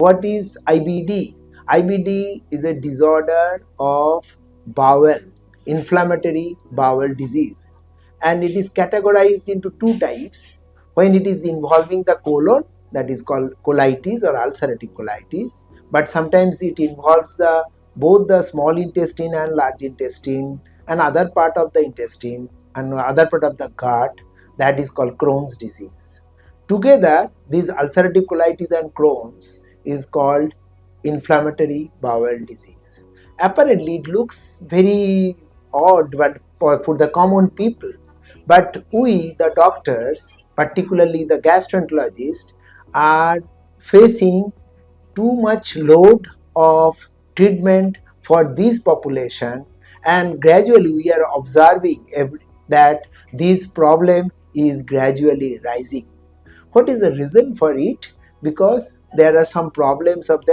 What is IBD? IBD is a disorder of bowel, inflammatory bowel disease, and it is categorized into two types. When it is involving the colon, that is called colitis or ulcerative colitis, but sometimes it involves both the small intestine and large intestine and other part of the intestine and other part of the gut, that is called Crohn's disease. Together, these ulcerative colitis and Crohn's is called inflammatory bowel disease. Apparently, it looks very odd for the common people, but we, the doctors, particularly the gastroenterologists, are facing too much load of treatment for this population, and gradually we are observing that this problem is gradually rising. What is the reason for it? Because there are some problems of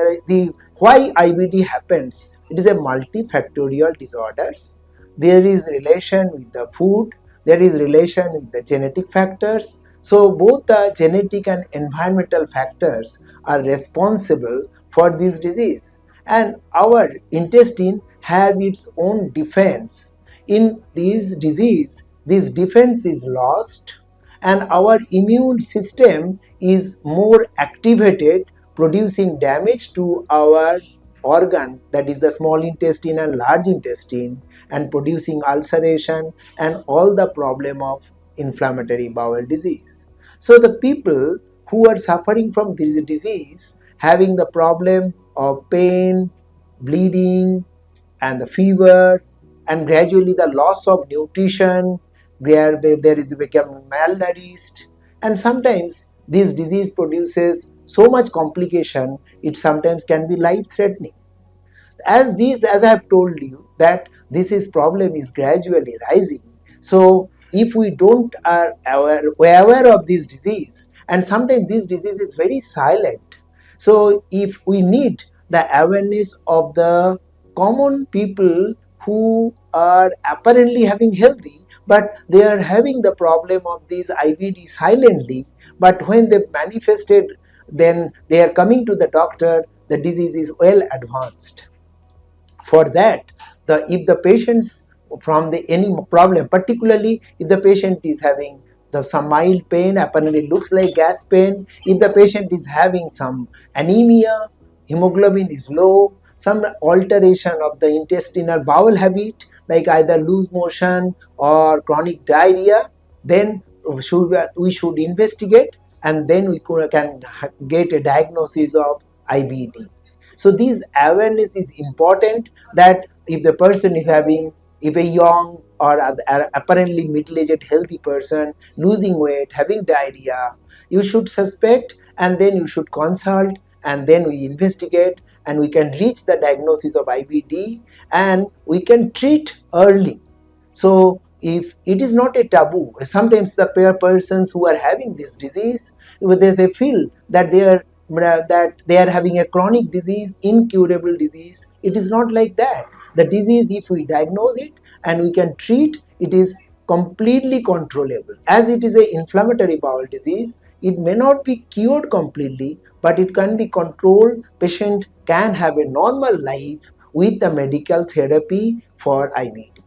why IBD happens. It is a multifactorial disorders. There is relation with the food, there is relation with the genetic factors. So both the genetic and environmental factors are responsible for this disease, and our intestine has its own defense. In this disease, this defense is lost and our immune system is more activated, producing damage to our organ, that is the small intestine and large intestine, and producing ulceration and all the problem of inflammatory bowel disease. So the people who are suffering from this disease, having the problem of pain, bleeding and the fever, and gradually the loss of nutrition, where there is become malnourished, and sometimes this disease produces so much complication, it sometimes can be life-threatening. As I have told you that this problem is gradually rising. So if we don't are aware of this disease, and sometimes this disease is very silent. So if we need the awareness of the common people who are apparently having healthy, but they are having the problem of this IBD silently, but when they manifested, then they are coming to the doctor, the disease is well advanced. For that, if the patients from any problem, particularly if the patient is having some mild pain, apparently looks like gas pain, if the patient is having some anemia, hemoglobin is low, some alteration of the intestinal bowel habit, like either loose motion or chronic diarrhea, then we should investigate, and then we can get a diagnosis of IBD. So this awareness is important, that if the person is having, if a young or apparently middle-aged healthy person losing weight, having diarrhea, you should suspect, and then you should consult, and then we investigate, and we can reach the diagnosis of IBD, and we can treat early. So if it is not a taboo, sometimes the persons who are having this disease, they feel that they are having a chronic disease, incurable disease. It is not like that. The disease, if we diagnose it and we can treat, it is completely controllable. As it is an inflammatory bowel disease, it may not be cured completely, but it can be controlled. Patient can have a normal life with the medical therapy for IBD.